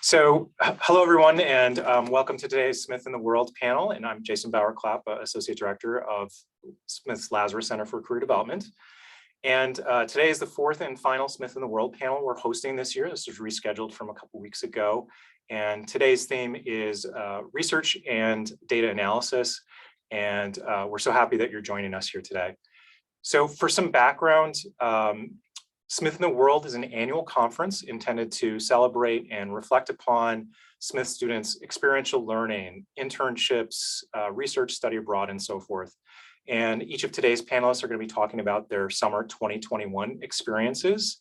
Hello everyone, and welcome to today's Smith in the World panel. And I'm Jason Bauer-Clapp, Associate Director of Smith's Lazarus Center for Career Development. And today is the fourth and final Smith in the World panel we're hosting this year. This was rescheduled from a couple weeks ago. And today's theme is research and data analysis. And we're so happy that you're joining us here today. So for some background, Smith in the World is an annual conference intended to celebrate and reflect upon Smith students' experiential learning, internships, research, study abroad, and so forth. And each of today's panelists are going to be talking about their summer 2021 experiences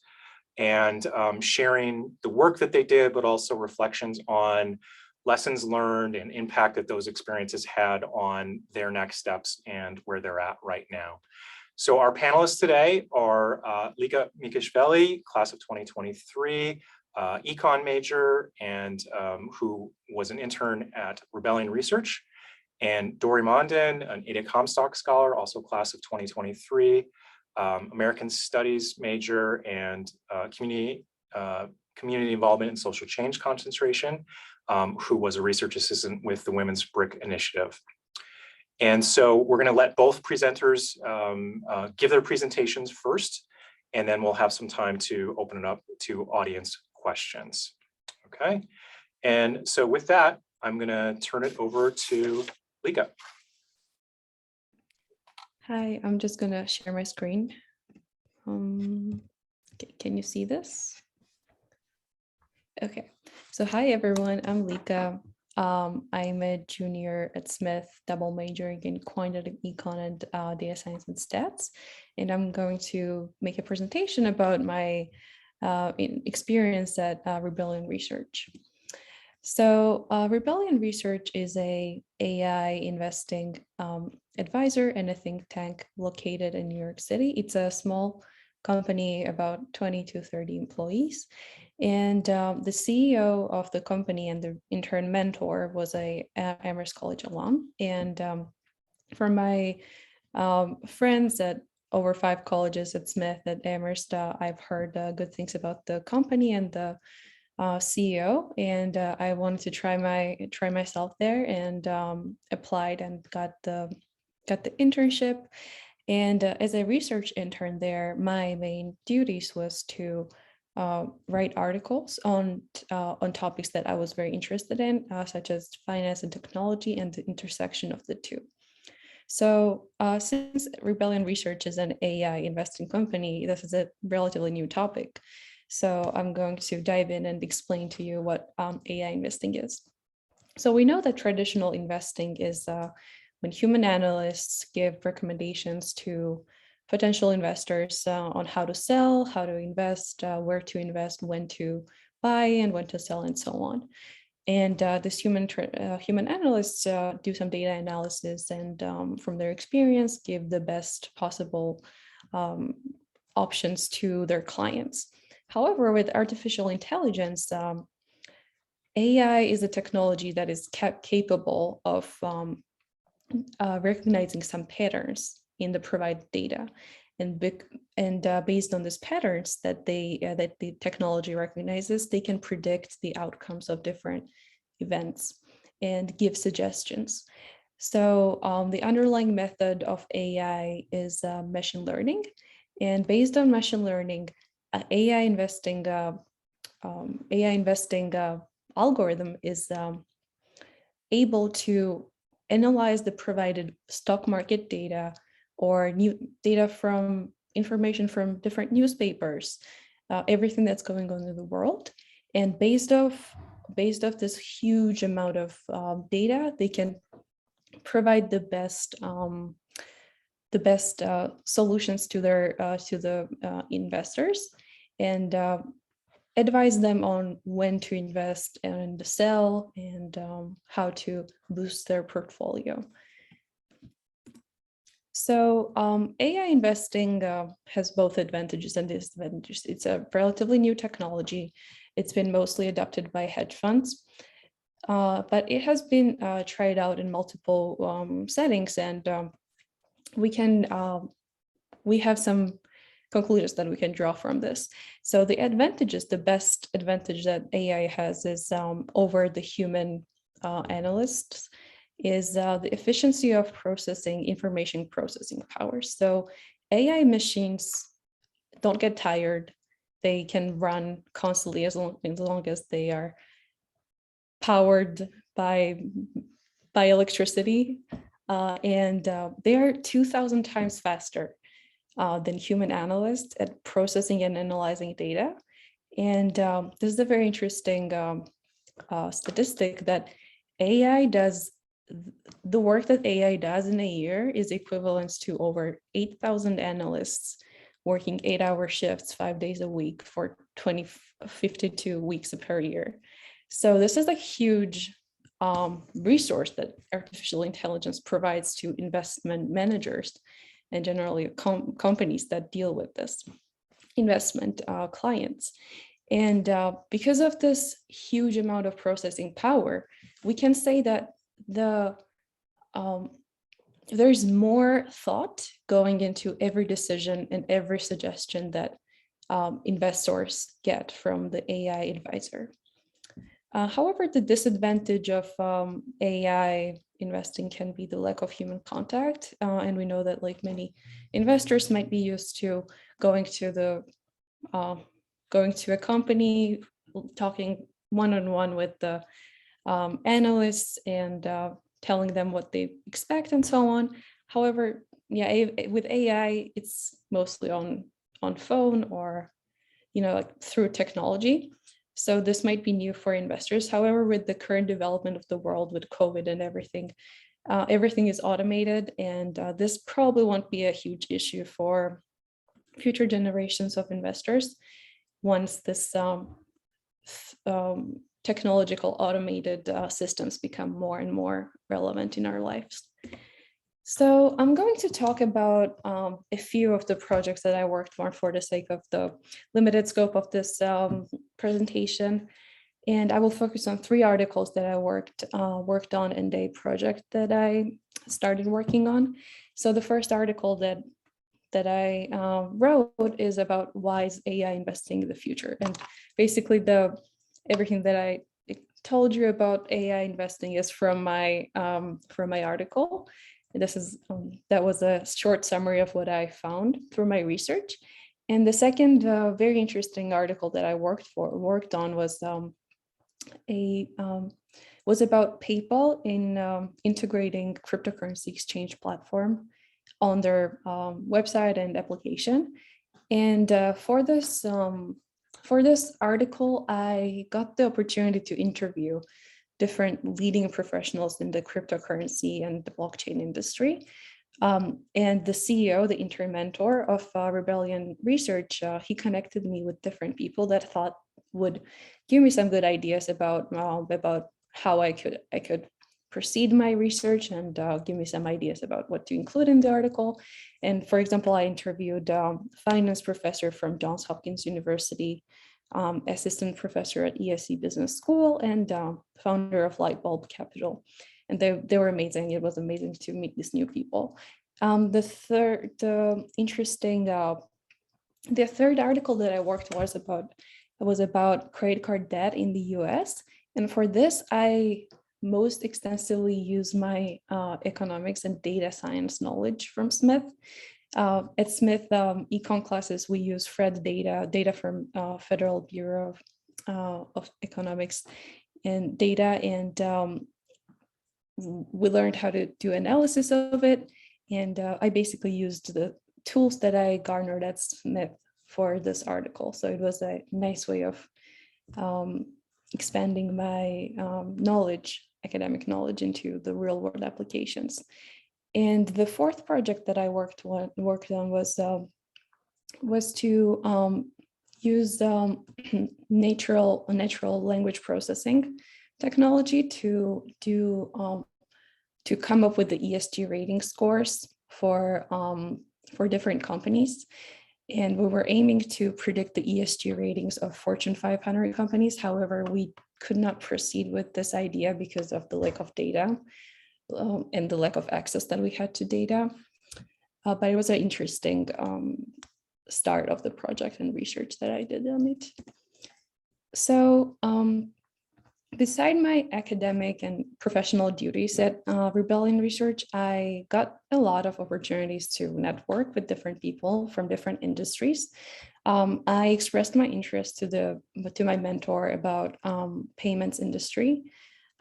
and sharing the work that they did, but also reflections on lessons learned and impact that those experiences had on their next steps and where they're at right now. So our panelists today are Lika Mikhelashvili, class of 2023, econ major, and who was an intern at Rebellion Research, and Dori Mondon, an ADA Comstock scholar, also class of 2023, American Studies major, and community involvement and social change concentration, who was a research assistant with the Women's Brick Initiative. And so we're going to let both presenters give their presentations first, and then we'll have some time to open it up to audience questions. Okay, and so with that, I'm going to turn it over to Lika. Hi, I'm just going to share my screen. Can you see this? Okay, so hi everyone, I'm Lika. I'm a junior at Smith, double majoring in quantitative econ and data science and stats. And I'm going to make a presentation about my experience at Rebellion Research. So Rebellion Research is a AI investing advisor and a think tank located in New York City. It's a small company, about 20 to 30 employees. And the CEO of the company and the intern mentor was a Amherst College alum. And from my friends at over 5 colleges at Smith at Amherst, I've heard good things about the company and the CEO. And I wanted to try myself there, and applied and got the internship. And as a research intern there, my main duties was to write articles on topics that I was very interested in, such as finance and technology and the intersection of the two. So since Rebellion Research is an AI investing company, this is a relatively new topic. So I'm going to dive in and explain to you what AI investing is. So we know that traditional investing is when human analysts give recommendations to potential investors on how to sell, how to invest, where to invest, when to buy and when to sell, and so on. And this human analysts do some data analysis and from their experience give the best possible options to their clients. However, with artificial intelligence, AI is a technology that is capable of recognizing some patterns in the provided data, and based on these patterns that the technology recognizes, they can predict the outcomes of different events and give suggestions. So the underlying method of AI is machine learning, and based on machine learning, AI investing algorithm is able to analyze the provided stock market data or new data from information from different newspapers, everything that's going on in the world. And based off this huge amount of data, they can provide the best solutions to the investors, and advise them on when to invest and sell, and how to boost their portfolio. So AI investing has both advantages and disadvantages. It's a relatively new technology. It's been mostly adopted by hedge funds, but it has been tried out in multiple settings, and we have some conclusions that we can draw from this. So the advantages, the best advantage that AI has is over the human analysts is the efficiency of processing information processing power. So AI machines don't get tired. They can run constantly as long as they are powered by electricity, and they are 2,000 times faster than human analysts at processing and analyzing data. And this is a very interesting statistic that AI does, the work that AI does in a year is equivalent to over 8,000 analysts working 8-hour shifts 5 days a week for 52 weeks per year. So this is a huge resource that artificial intelligence provides to investment managers and generally companies that deal with this investment clients. And because of this huge amount of processing power, we can say that there's more thought going into every decision and every suggestion that investors get from the AI advisor. However, the disadvantage of AI investing can be the lack of human contact. And we know that like many investors might be used to going to a company, talking one-on-one with the analysts and telling them what they expect and so on. However, yeah, with AI, it's mostly on phone or, like through technology. So this might be new for investors. However, with the current development of the world with COVID and everything, everything is automated, and this probably won't be a huge issue for future generations of investors once this technological automated systems become more and more relevant in our lives. So I'm going to talk about a few of the projects that I worked on for the sake of the limited scope of this presentation. And I will focus on 3 articles that I worked on in the project that I started working on. So the first article that I wrote is about why is AI investing in the future. And basically everything that I told you about AI investing is from my article. That was a short summary of what I found through my research. And the second very interesting article that I worked on was about PayPal in integrating cryptocurrency exchange platform on their website and application. And for this article, I got the opportunity to interview different leading professionals in the cryptocurrency and the blockchain industry. And the CEO, the interim mentor of Rebellion Research, he connected me with different people that thought would give me some good ideas about how I could proceed my research and give me some ideas about what to include in the article. And for example, I interviewed finance professor from Johns Hopkins University, assistant professor at ESC Business School, and founder of Lightbulb Capital. And they were amazing. It was amazing to meet these new people. The third article that I worked was about credit card debt in the US. And for this, I most extensively use my economics and data science knowledge from Smith. At Smith econ classes, we use FRED data from Federal Bureau of Economics and Data, and we learned how to do analysis of it. And I basically used the tools that I garnered at Smith for this article. So it was a nice way of expanding my academic knowledge into the real world applications. And the fourth project that I worked on was to use natural language processing technology to come up with the ESG rating scores for different companies. And we were aiming to predict the ESG ratings of Fortune 500 companies. However, we could not proceed with this idea because of the lack of data and the lack of access that we had to data. But it was an interesting start of the project and research that I did on it. So beside my academic and professional duties at Rebellion Research, I got a lot of opportunities to network with different people from different industries. I expressed my interest to my mentor about payments industry,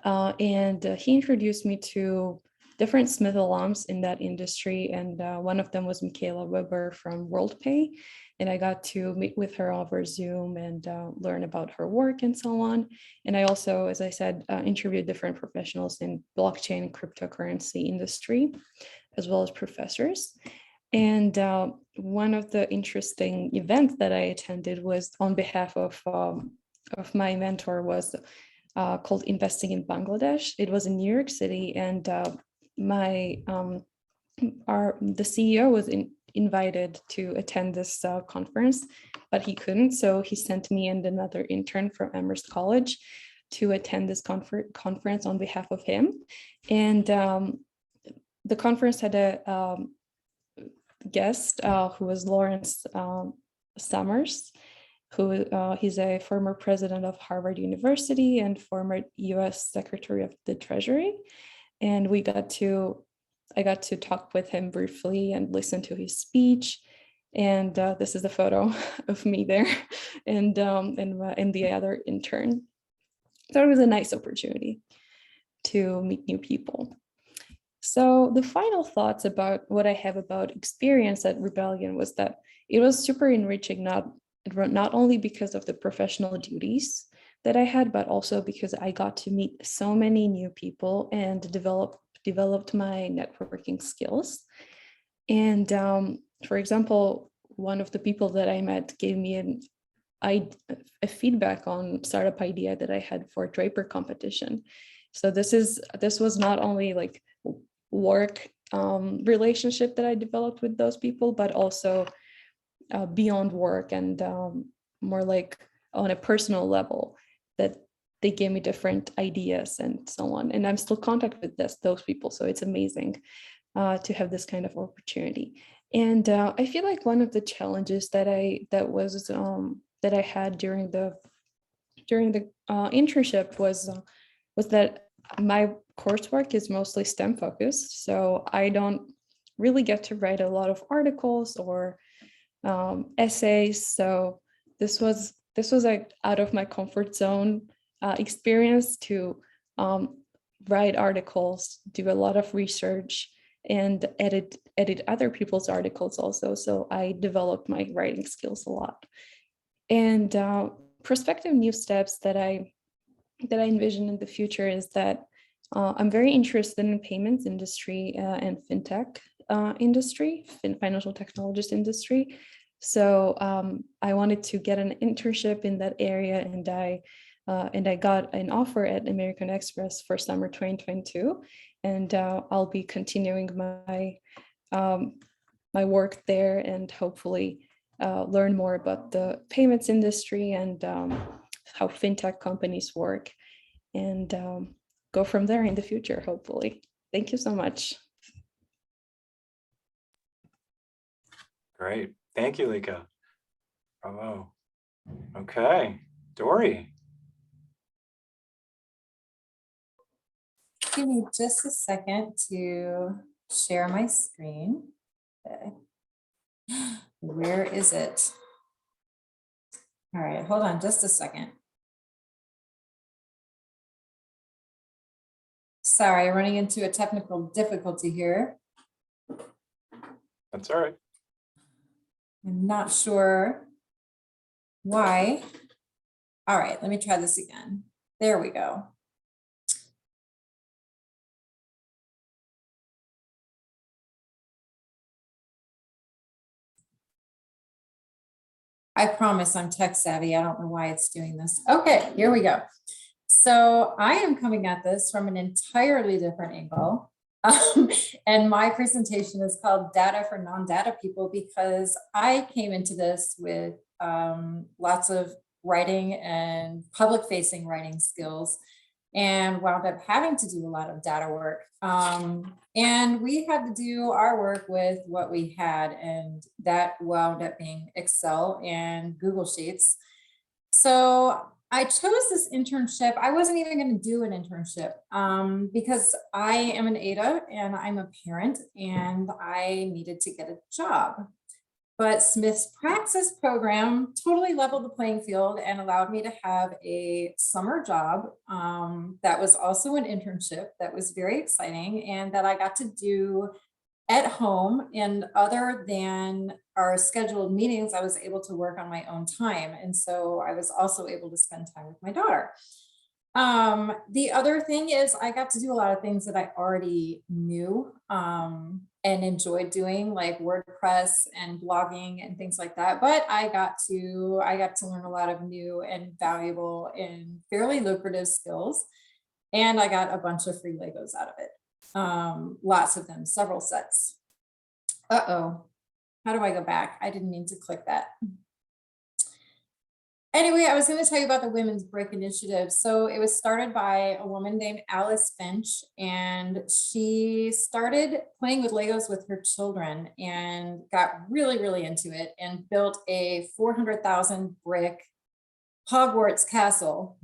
and he introduced me to different Smith alums in that industry, and one of them was Mikhelashvili from WorldPay, and I got to meet with her over Zoom and learn about her work and so on. And I also, as I said, interviewed different professionals in blockchain and cryptocurrency industry, as well as professors. And one of the interesting events that I attended was on behalf of my mentor, was called Investing in Bangladesh. It was in New York City, and the CEO was invited to attend this conference, but he couldn't. So he sent me and another intern from Amherst College to attend this conference on behalf of him. And the conference had a guest who was Lawrence Summers, who he's a former president of Harvard University and former US Secretary of the Treasury. And I got to talk with him briefly and listen to his speech. And this is the photo of me there and the other intern. So it was a nice opportunity to meet new people. So the final thoughts about what I have about experience at Rebellion was that it was super enriching, not only because of the professional duties that I had, but also because I got to meet so many new people and developed my networking skills. And for example, one of the people that I met gave me a feedback on startup idea that I had for Draper competition. So this was not only like work relationship that I developed with those people, but also beyond work and more like on a personal level, that they gave me different ideas and so on. And I'm still in contact with those people. So it's amazing to have this kind of opportunity. And I feel like one of the challenges that I had during the internship was that my coursework is mostly STEM focused. So I don't really get to write a lot of articles or essays. So this was like out of my comfort zone experience to write articles, do a lot of research, and edit other people's articles also. So I developed my writing skills a lot. And prospective new steps that I envision in the future is that I'm very interested in payments industry and fintech industry, financial technologist industry. So I wanted to get an internship in that area, and I got an offer at American Express for summer 2022, and I'll be continuing my work there and hopefully learn more about the payments industry and how fintech companies work, and go from there in the future, hopefully. Thank you so much. Great. Thank you, Lika. Bravo. Okay, Dori. Give me just a second to share my screen. Okay. Where is it? All right, hold on just a second. Sorry, running into a technical difficulty here. That's all right. I'm not sure why. All right, let me try this again. There we go. I promise I'm tech savvy. I don't know why it's doing this. Okay, here we go. So I am coming at this from an entirely different angle. And my presentation is called Data for Non-Data People, because I came into this with lots of writing and public-facing writing skills. and wound up having to do a lot of data work. And we had to do our work with what we had, and that wound up being Excel and Google Sheets. So I chose this internship. I wasn't even going to do an internship because I am an ADA and I'm a parent and I needed to get a job. But Smith's Praxis program totally leveled the playing field and allowed me to have a summer job that was also an internship that was very exciting and that I got to do at home. And other than our scheduled meetings, I was able to work on my own time. And so I was also able to spend time with my daughter. The other thing is I got to do a lot of things that I already knew and enjoyed doing, like WordPress and blogging and things like that. But I got to learn a lot of new and valuable and fairly lucrative skills. And I got a bunch of free Legos out of it. Lots of them, several sets. Uh-oh, how do I go back? I didn't mean to click that. Anyway, I was going to tell you about the Women's Brick Initiative. So it was started by a woman named Alice Finch, and she started playing with Legos with her children and got really, really into it and built a 400,000 brick Hogwarts castle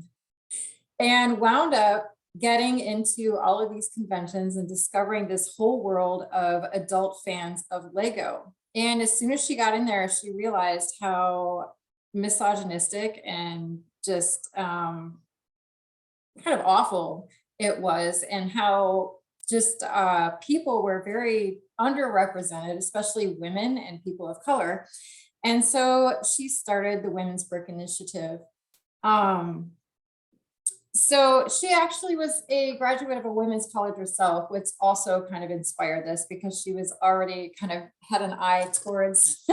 and wound up getting into all of these conventions and discovering this whole world of adult fans of Lego. And as soon as she got in there, she realized how misogynistic and just kind of awful it was, and how just people were very underrepresented, especially women and people of color. And so she started the Women's Brick Initiative. So she actually was a graduate of a women's college herself, which also kind of inspired this because she was already kind of had an eye towards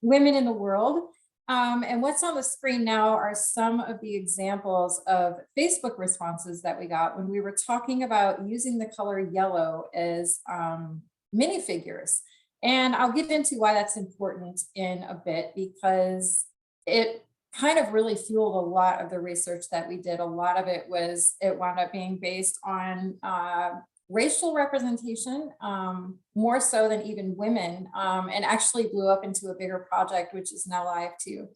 women in the world. And what's on the screen now are some of the examples of Facebook responses that we got when we were talking about using the color yellow as minifigures. And I'll get into why that's important in a bit, because it kind of really fueled a lot of the research that we did. A lot of it wound up being based on racial representation, more so than even women, and actually blew up into a bigger project, which is now live too.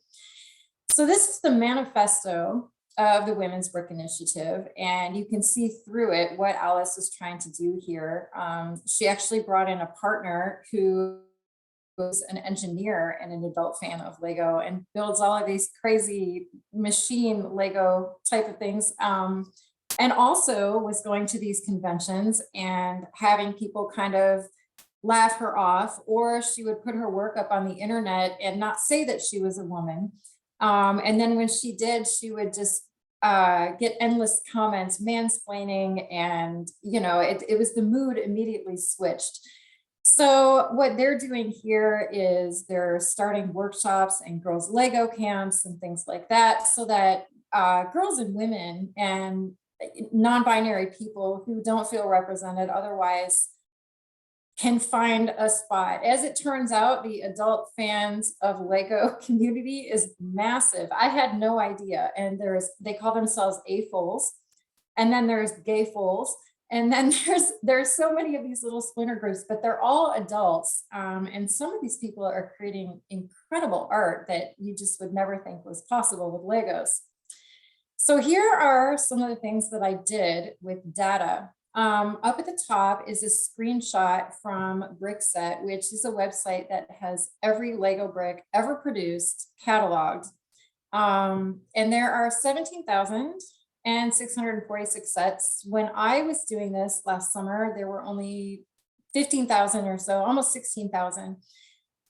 So this is the manifesto of the Women's Brick Initiative, and you can see through it what Alice is trying to do here. She actually brought in a partner who was an engineer and an adult fan of Lego and builds all of these crazy machine Lego type of things. And also was going to these conventions and having people kind of laugh her off, or she would put her work up on the internet and not say that she was a woman. And then when she did, she would just get endless comments, mansplaining, and it was the mood immediately switched. So what they're doing here is they're starting workshops and girls Lego camps and things like that, so that girls and women and non-binary people who don't feel represented otherwise can find a spot. As it turns out, the adult fans of Lego community is massive. I had no idea. And they call themselves AFOLs, and then there's gayfols, and then there's so many of these little splinter groups, but they're all adults. And some of these people are creating incredible art that you just would never think was possible with Legos. So here are some of the things that I did with data. Up at the top is a screenshot from Brickset, which is a website that has every Lego brick ever produced cataloged. And there are 17,646 sets. When I was doing this last summer, there were only 15,000 or so, almost 16,000.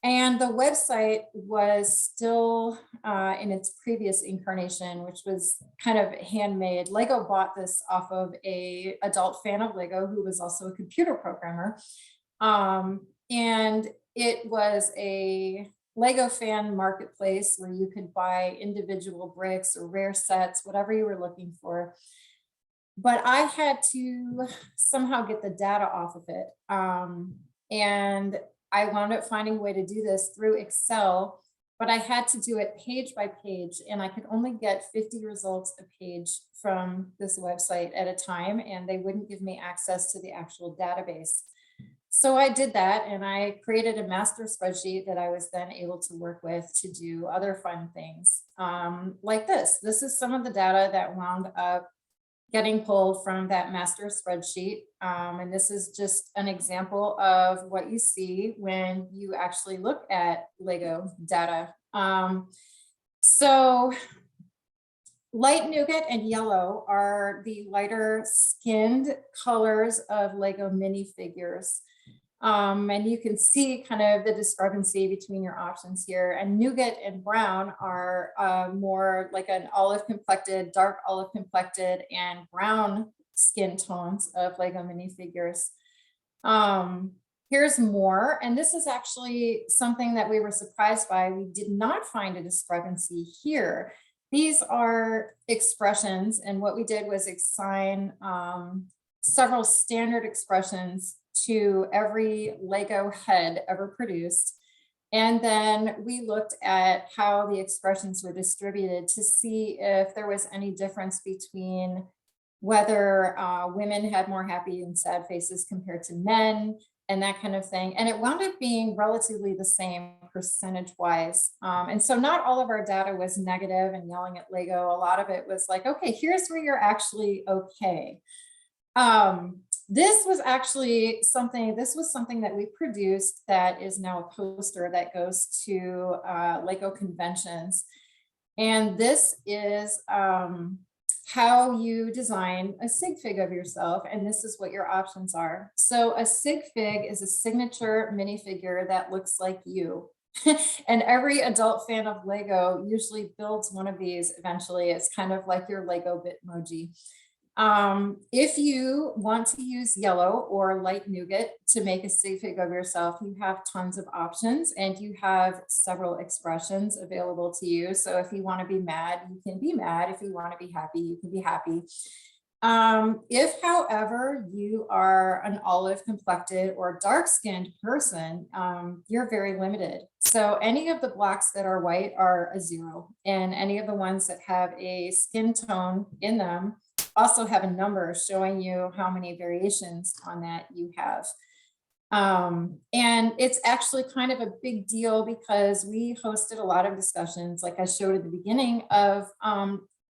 And the website was still in its previous incarnation, which was kind of handmade. Lego bought this off of an adult fan of Lego who was also a computer programmer. And it was a Lego fan marketplace where you could buy individual bricks or rare sets, whatever you were looking for. But I had to somehow get the data off of it. And I wound up finding a way to do this through Excel but I had to do it page by page, and I could only get 50 results a page from this website at a time, and they wouldn't give me access to the actual database. So I did that, and I created a master spreadsheet that I was then able to work with to do other fun things like this. This is some of the data that wound up getting pulled from that master spreadsheet. And this is just an example of what you see when you actually look at Lego data. So light nougat and yellow are the lighter skinned colors of Lego minifigures. And you can see kind of the discrepancy between your options here. And nougat and brown are more like an olive complected, dark olive complected, and brown skin tones of Lego minifigures. Here's more, and this is actually something that we were surprised by. We did not find a discrepancy here. These are expressions, and what we did was assign several standard expressions to every Lego head ever produced. And then we looked at how the expressions were distributed to see if there was any difference between whether women had more happy and sad faces compared to men and that kind of thing. And it wound up being relatively the same percentage wise. And so not all of our data was negative and yelling at Lego. A lot of it was like, okay, here's where you're actually okay. This was something that we produced that is now a poster that goes to Lego conventions. And this is how you design a Sig Fig of yourself. And this is what your options are. So a Sig Fig is a signature minifigure that looks like you. And every adult fan of Lego usually builds one of these eventually. It's kind of like your Lego Bitmoji. If you want to use yellow or light nougat to make a Sig Fig of yourself, you have tons of options and you have several expressions available to you. So if you want to be mad, you can be mad. If you want to be happy, you can be happy. If, however, you are an olive complected or dark skinned person, you're very limited. So any of the blocks that are white are a 0, and any of the ones that have a skin tone in them also have a number showing you how many variations on that you have. And it's actually kind of a big deal because we hosted a lot of discussions, like I showed at the beginning, of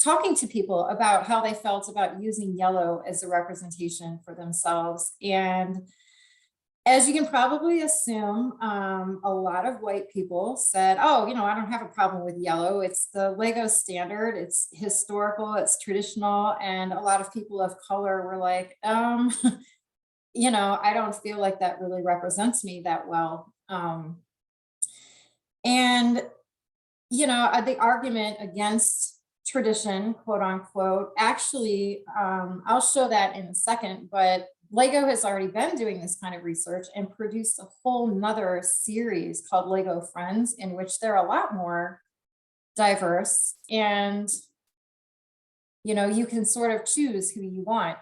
talking to people about how they felt about using yellow as a representation for themselves. And as you can probably assume, a lot of white people said, oh, I don't have a problem with yellow. It's the Lego standard. It's historical, it's traditional. And a lot of people of color were like, I don't feel like that really represents me that well. And the argument against tradition, quote unquote, actually, I'll show that in a second, but Lego has already been doing this kind of research and produced a whole nother series called Lego Friends, in which they're a lot more diverse, and you can sort of choose who you want.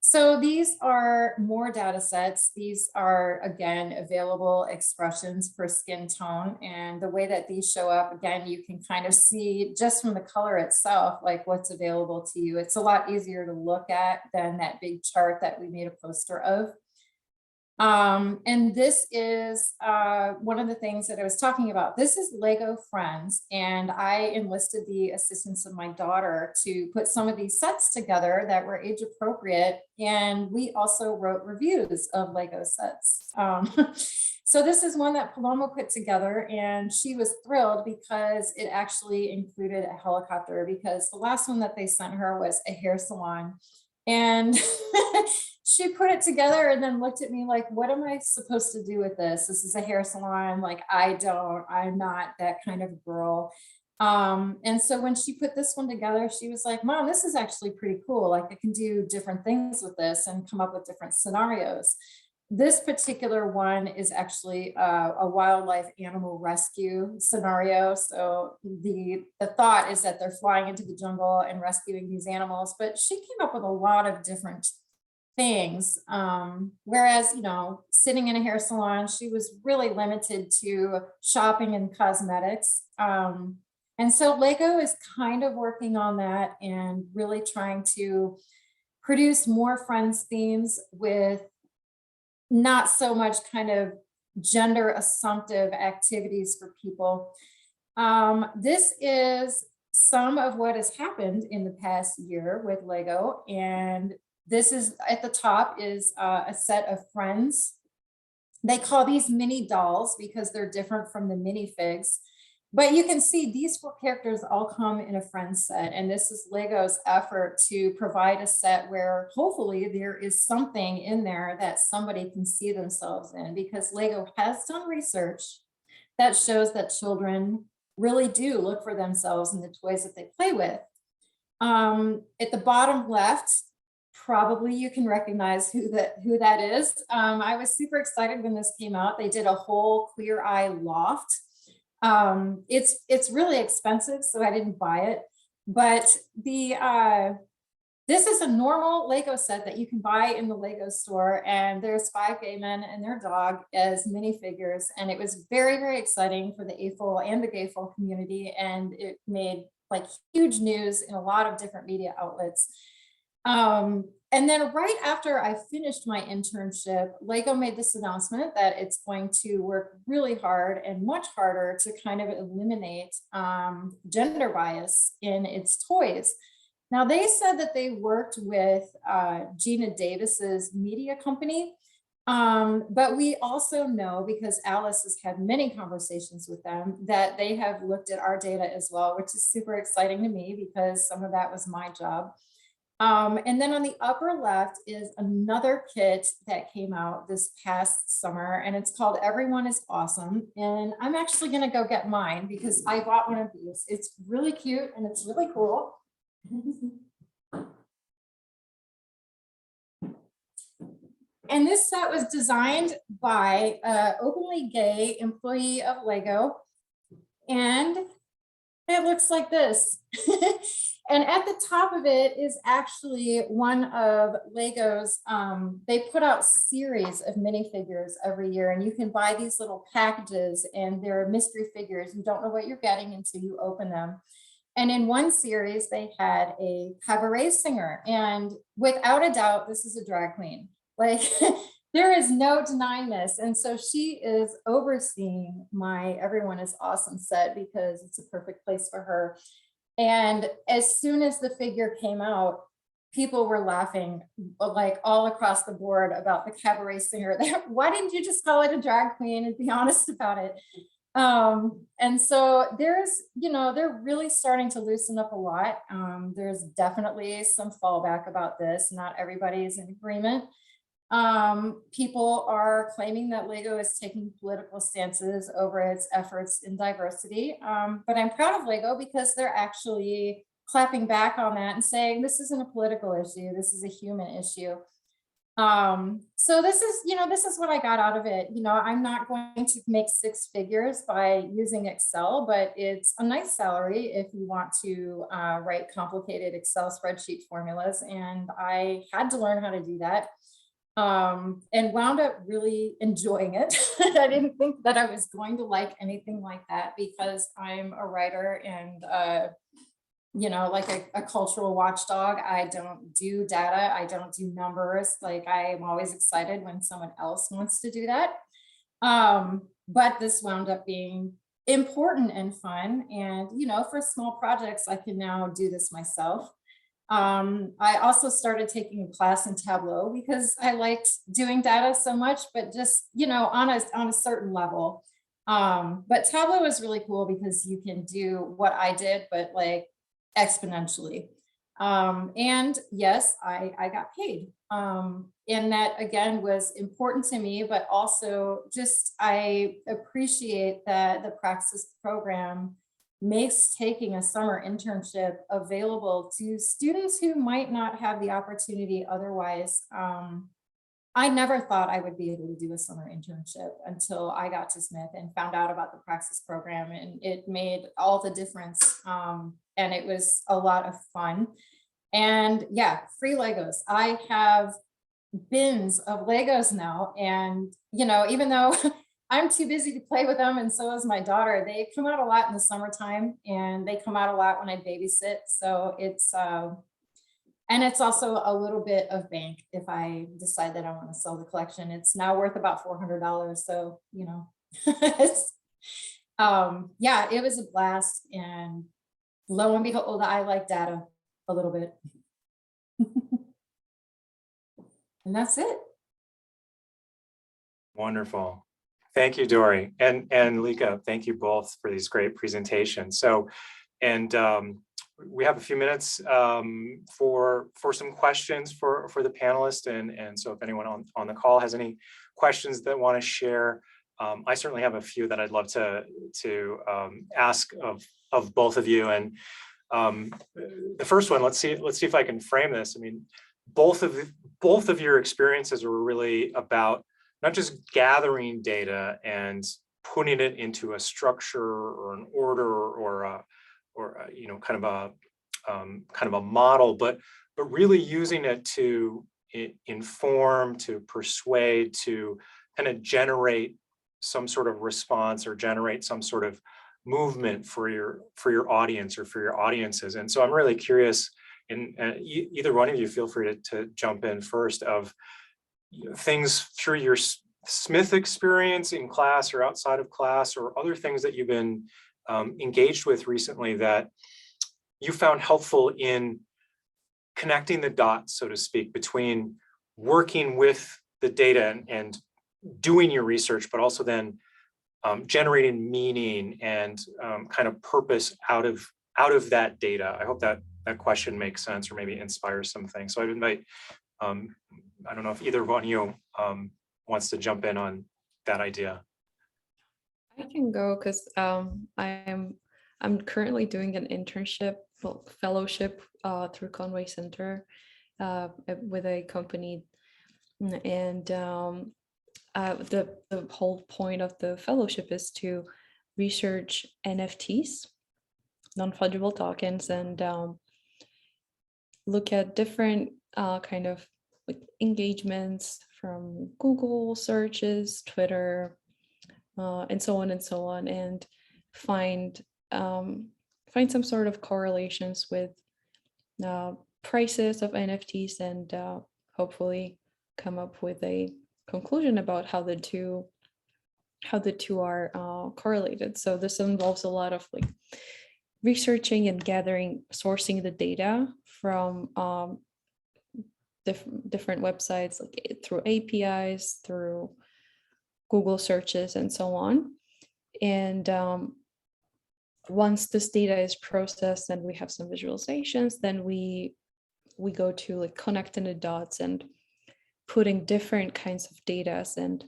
So these are more data sets. These are, again, available expressions per skin tone. And the way that these show up, again, you can kind of see just from the color itself, like what's available to you. It's a lot easier to look at than that big chart that we made a poster of. And this is one of the things that I was talking about. This is Lego Friends, and I enlisted the assistance of my daughter to put some of these sets together that were age appropriate. And we also wrote reviews of Lego sets. So this is one that Paloma put together, and she was thrilled because it actually included a helicopter, because the last one that they sent her was a hair salon. And she put it together and then looked at me like, what am I supposed to do with this? This is a hair salon. Like, I'm not that kind of girl. And so when she put this one together, she was like, Mom, this is actually pretty cool. Like, I can do different things with this and come up with different scenarios. This particular one is actually a wildlife animal rescue scenario. So the thought is that they're flying into the jungle and rescuing these animals, but she came up with a lot of different things. Whereas, sitting in a hair salon, she was really limited to shopping and cosmetics. And so Lego is kind of working on that and really trying to produce more friends themes with not so much kind of gender assumptive activities for people. This is some of what has happened in the past year with Lego. And this is at the top is a set of friends. They call these mini dolls because they're different from the mini figs. But you can see these 4 characters all come in a friend set. And this is Lego's effort to provide a set where hopefully there is something in there that somebody can see themselves in, because Lego has done research that shows that children really do look for themselves in the toys that they play with. At the bottom left, probably you can recognize who that is. I was super excited when this came out. They did a whole Queer Eye loft. It's really expensive, so I didn't buy it. But this is a normal Lego set that you can buy in the Lego store, and there's 5 gay men and their dog as minifigures. And it was very, very exciting for the AFOL and the gayful community, and it made like huge news in a lot of different media outlets. And then right after I finished my internship, Lego made this announcement that it's going to work really hard and much harder to kind of eliminate gender bias in its toys. Now, they said that they worked with Gina Davis's media company, but we also know, because Alice has had many conversations with them, that they have looked at our data as well, which is super exciting to me because some of that was my job. And then on the upper left is another kit that came out this past summer, and it's called Everyone is Awesome. And I'm actually going to go get mine because I bought one of these. It's really cute and it's really cool. And this set was designed by an openly gay employee of Lego, and it looks like this. And at the top of it is actually one of Lego's, they put out series of minifigures every year, and you can buy these little packages, and they're mystery figures. You don't know what you're getting until you open them. And in one series, they had a cabaret singer, and without a doubt, this is a drag queen. Like, there is no denying this. And so she is overseeing my Everyone is Awesome set because it's a perfect place for her. And as soon as the figure came out, people were laughing like all across the board about the cabaret singer. Why didn't you just call it a drag queen and be honest about it? And so there's, they're really starting to loosen up a lot. There's definitely some fallback about this. Not everybody is in agreement. People are claiming that Lego is taking political stances over its efforts in diversity. But I'm proud of Lego because they're actually clapping back on that and saying, this isn't a political issue, this is a human issue. So this is what I got out of it. I'm not going to make 6 figures by using Excel, but it's a nice salary if you want to write complicated Excel spreadsheet formulas. And I had to learn how to do that. And wound up really enjoying it. I didn't think that I was going to like anything like that because I'm a writer and, like a cultural watchdog. I don't do data. I don't do numbers. Like, I am always excited when someone else wants to do that. But this wound up being important and fun. And, for small projects, I can now do this myself. I also started taking a class in Tableau because I liked doing data so much, but just, on a certain level. But Tableau is really cool because you can do what I did, but like exponentially. And yes, I got paid. And that again was important to me, but also just, I appreciate that the Praxis program makes taking a summer internship available to students who might not have the opportunity otherwise. I never thought I would be able to do a summer internship until I got to Smith and found out about the Praxis program, and it made all the difference. And it was a lot of fun. And yeah, free Legos. I have bins of Legos now. And, even though I'm too busy to play with them, and so is my daughter, they come out a lot in the summertime, and they come out a lot when I babysit. So and it's also a little bit of bank if I decide that I want to sell the collection. It's now worth about $400. So, it's, yeah, it was a blast. And lo and behold, I like data a little bit. And that's it. Wonderful. Thank you, Dori. And Lika, thank you both for these great presentations. So, and we have a few minutes for some questions for the panelists. And so if anyone on the call has any questions that want to share, I certainly have a few that I'd love to ask of both of you. And the first one, let's see if I can frame this. I mean, both of your experiences were really about not just gathering data and putting it into a structure or an order or kind of a model, but really using it to inform, to persuade, to kind of generate some sort of response or generate some sort of movement for your audience or for your audiences. And so I'm really curious, and either one of you feel free to jump in first, of things through your Smith experience in class or outside of class, or other things that you've been engaged with recently that you found helpful in connecting the dots, so to speak, between working with the data and doing your research, but also then generating meaning and kind of purpose out of that data. I hope that question makes sense or maybe inspires something. So I'd invite, I don't know if either one of you wants to jump in on that idea. I can go because I'm currently doing an internship fellowship through Conway Center with a company, and the whole point of the fellowship is to research NFTs, non-fungible tokens, and look at different kind of like engagements from Google searches, Twitter, and so on, and find some sort of correlations with prices of NFTs, and hopefully come up with a conclusion about how the two are correlated. So this involves a lot of like researching and gathering, sourcing the data from different websites, like through APIs, through Google searches, and so on. And once this data is processed and we have some visualizations, then we go to like connecting the dots and putting different kinds of data and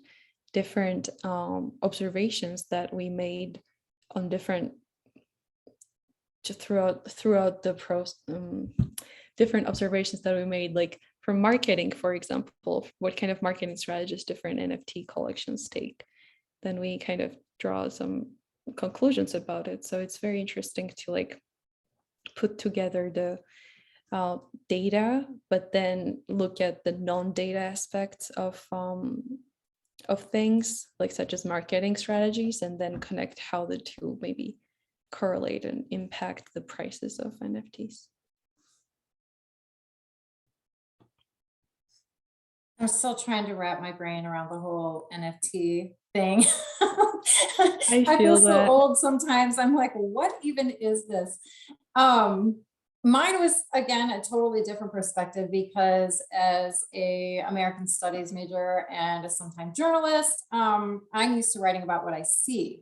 different observations that we made on different throughout the different observations that we made, like from marketing, for example, what kind of marketing strategies different NFT collections take. Then we kind of draw some conclusions about it. So it's very interesting to like put together the data, but then look at the non-data aspects of things, like such as marketing strategies, and then connect how the two maybe correlate and impact the prices of NFTs. I'm still trying to wrap my brain around the whole NFT thing. I feel so old sometimes. I'm like, what even is this? Mine was, again, a totally different perspective, because as a American Studies major and a sometime journalist, I'm used to writing about what I see.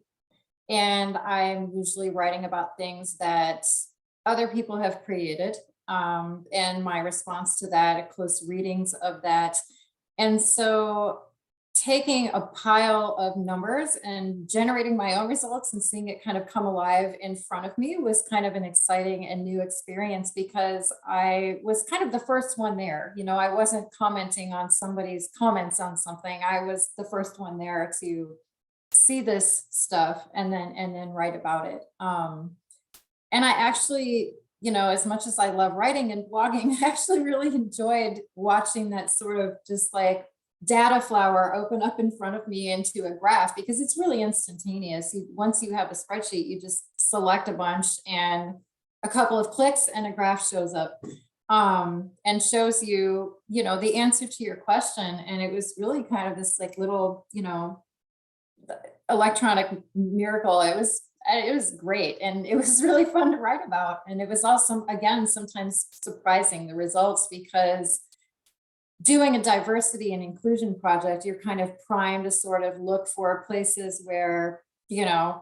And I'm usually writing about things that other people have created, and my response to that, close readings of that. And so taking a pile of numbers and generating my own results and seeing it kind of come alive in front of me was kind of an exciting and new experience, because I was kind of the first one there. I wasn't commenting on somebody's comments on something. I was the first one there to see this stuff and then write about it. And I actually as much as I love writing and blogging, I actually really enjoyed watching that sort of just like data flower open up in front of me into a graph, because it's really instantaneous. Once you have a spreadsheet, you just select a bunch and a couple of clicks and a graph shows up, and shows you, the answer to your question. And it was really kind of this like little, electronic miracle. It was great. And it was really fun to write about. And it was also, again, sometimes surprising, the results, because doing a diversity and inclusion project, you're kind of primed to sort of look for places where,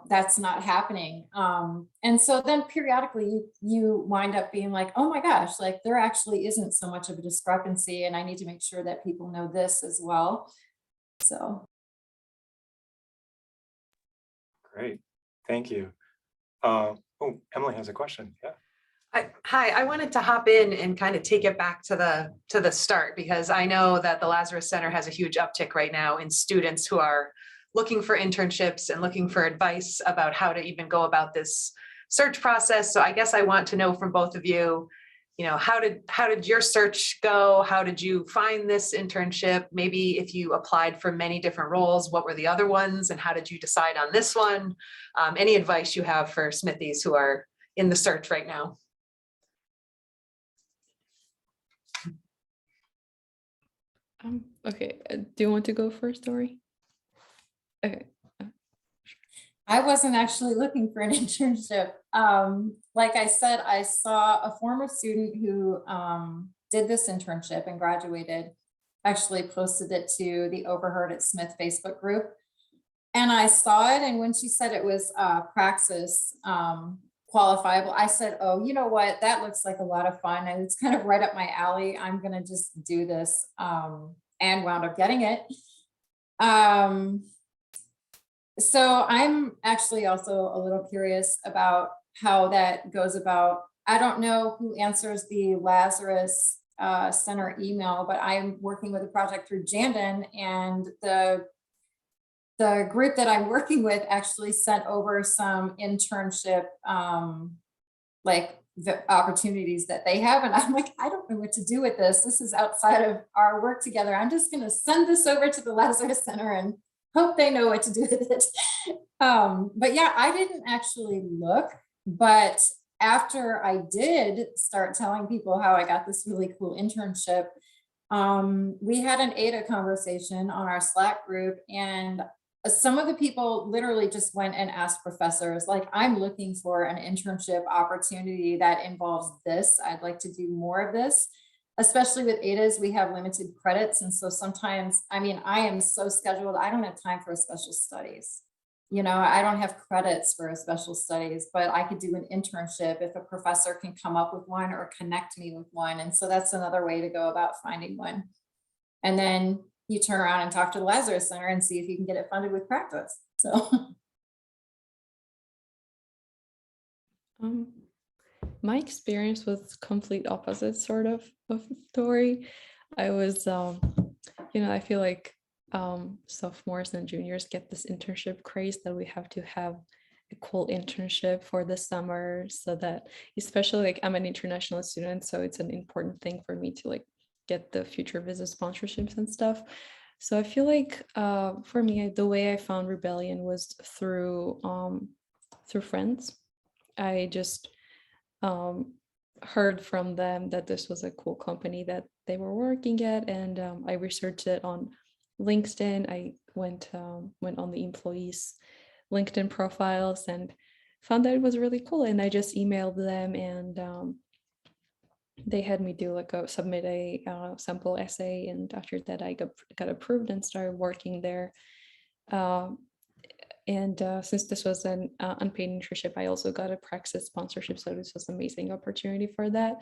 that's not happening. And so then periodically you wind up being like, oh my gosh, like there actually isn't so much of a discrepancy, and I need to make sure that people know this as well. So. Great, thank you. Emily has a question. Yeah. Hi, I wanted to hop in and kind of take it back to the start, because I know that the Lazarus Center has a huge uptick right now in students who are looking for internships and looking for advice about how to even go about this search process. So I guess I want to know from both of you, how did your search go? How did you find this internship? Maybe if you applied for many different roles, what were the other ones, and how did you decide on this one? Any advice you have for Smithies who are in the search right now? Okay, do you want to go first, Dori? Okay. I wasn't actually looking for an internship. Like I said, I saw a former student who did this internship and graduated, actually posted it to the Overheard at Smith Facebook group. And I saw it, and when she said it was Praxis qualifiable, I said, oh, you know what, that looks like a lot of fun, and it's kind of right up my alley. I'm gonna just do this, and wound up getting it. So I'm actually also a little curious about how that goes about. I don't know who answers the Lazarus Center email, but I'm working with a project through Jandon, and the group that I'm working with actually sent over some internship like the opportunities that they have. And I'm like, I don't know what to do with this. This is outside of our work together. I'm just going to send this over to the Lazarus Center and hope they know what to do with it. But yeah, I didn't actually look, but after I did start telling people how I got this really cool internship, we had an ADA conversation on our Slack group, and some of the people literally just went and asked professors, like, I'm looking for an internship opportunity that involves this. I'd like to do more of this. Especially with ADAs, we have limited credits. And so sometimes, I mean, I am so scheduled, I don't have time for a special studies. I don't have credits for a special studies, but I could do an internship if a professor can come up with one or connect me with one. And so that's another way to go about finding one. And then you turn around and talk to the Lazarus Center and see if you can get it funded with practice. So. My experience was complete opposite sort of Dori. I was, I feel like sophomores and juniors get this internship craze that we have to have a cool internship for the summer, so that, especially like I'm an international student, so it's an important thing for me to like get the future visa sponsorships and stuff. So I feel like for me, the way I found Rebellion was through friends. I just heard from them that this was a cool company that they were working at, and I researched it on LinkedIn. I went on the employees' LinkedIn profiles and found that it was really cool, and I just emailed them, and they had me do submit a sample essay, and after that I got approved and started working there. And since this was an unpaid internship, I also got a Praxis sponsorship, so this was an amazing opportunity for that.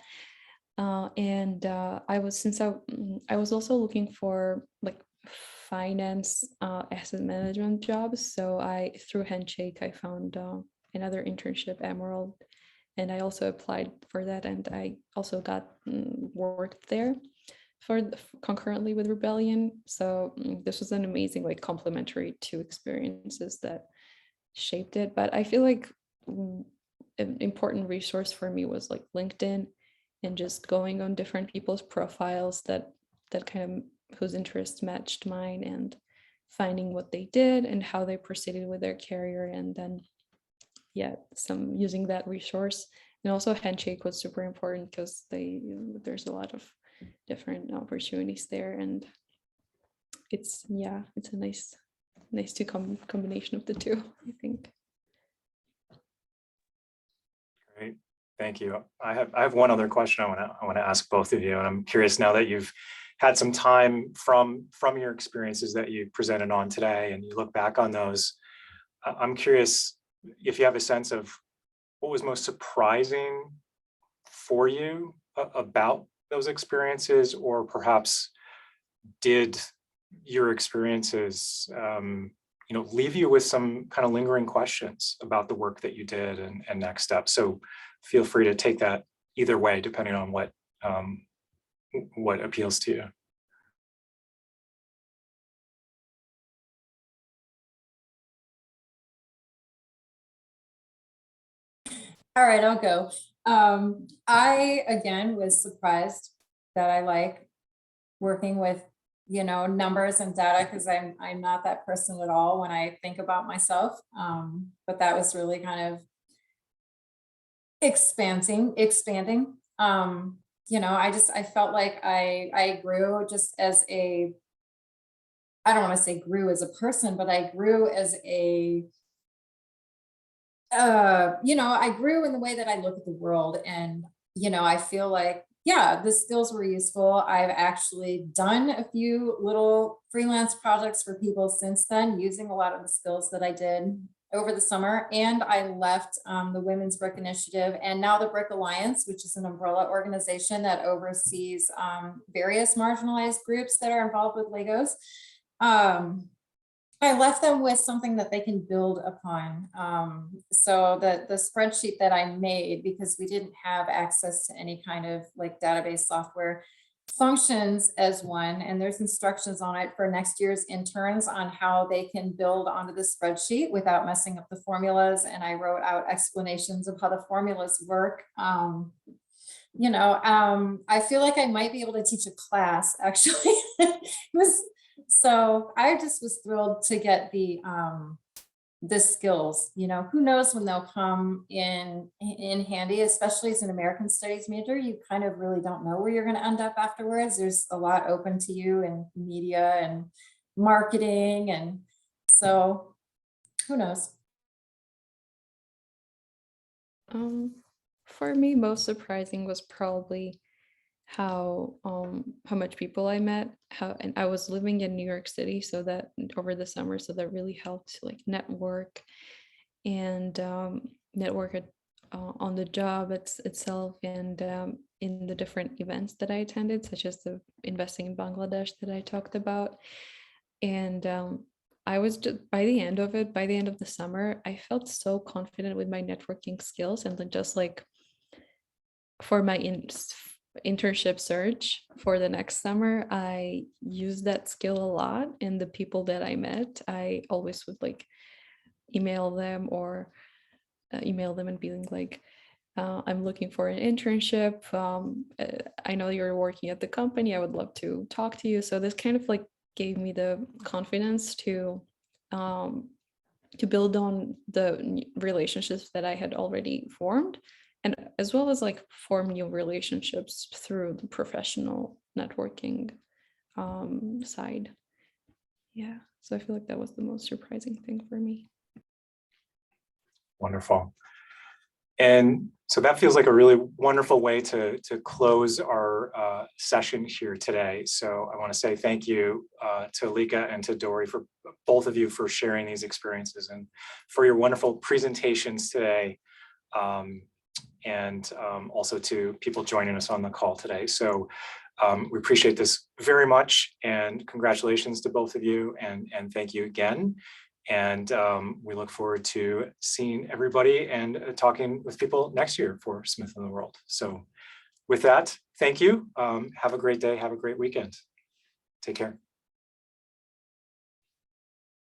I was also looking for like finance asset management jobs, so through Handshake I found another internship, Emerald, and I also applied for that, and I also got worked there concurrently with Rebellion. So this was an amazing like complementary two experiences that shaped it. But I feel like an important resource for me was like LinkedIn, and just going on different people's profiles that kind of whose interests matched mine, and finding what they did and how they proceeded with their career, and then some using that resource. And also Handshake was super important because there's a lot of different opportunities there, and it's a nice combination of the two, I think. Great, thank you. I have one other question I want to ask both of you, and I'm curious, now that you've had some time from your experiences that you presented on today, and you look back on those, I'm curious if you have a sense of what was most surprising for you about those experiences, or perhaps did your experiences leave you with some kind of lingering questions about the work that you did and next steps. So feel free to take that either way, depending on what appeals to you. All right, I'll go. I, again, was surprised that I like working with, numbers and data, because I'm not that person at all when I think about myself. But that was really kind of expanding. I felt like I grew just as I don't want to say grew as a person, but I grew as I grew in the way that I look at the world. And, I feel like, the skills were useful. I've actually done a few little freelance projects for people since then, using a lot of the skills that I did over the summer. And I left the Women's Brick Initiative and now the Brick Alliance, which is an umbrella organization that oversees various marginalized groups that are involved with Legos. I left them with something that they can build upon. So the spreadsheet that I made, because we didn't have access to any kind of like database software, functions as one, and there's instructions on it for next year's interns on how they can build onto the spreadsheet without messing up the formulas. And I wrote out explanations of how the formulas work. I feel like I might be able to teach a class, actually. So I just was thrilled to get the skills. Who knows when they'll come in handy, especially as an American Studies major. You kind of really don't know where you're going to end up afterwards. There's a lot open to you in media and marketing, and so who knows. For me, most surprising was probably how much people I met, and I was living in New York City, so that over the summer, so that really helped like network and network on the job itself, and in the different events that I attended, such as the Investing in Bangladesh that I talked about. And I was just, by the end of the summer, I felt so confident with my networking skills, and then just like for my internship search for the next summer, I used that skill a lot. And the people that I met, I always would like email them and being like, I'm looking for an internship. I know you're working at the company. I would love to talk to you. So this kind of like gave me the confidence to build on the relationships that I had already formed, and as well as like form new relationships through the professional networking side. Yeah, so I feel like that was the most surprising thing for me. Wonderful. And so that feels like a really wonderful way to close our session here today. So I want to say thank you to Lika and to Dori, for both of you, for sharing these experiences and for your wonderful presentations today. And also to people joining us on the call today. So we appreciate this very much, and congratulations to both of you, and thank you again. And we look forward to seeing everybody and talking with people next year for Smith in the World. So with that, thank you. Have a great day. Have a great weekend. Take care.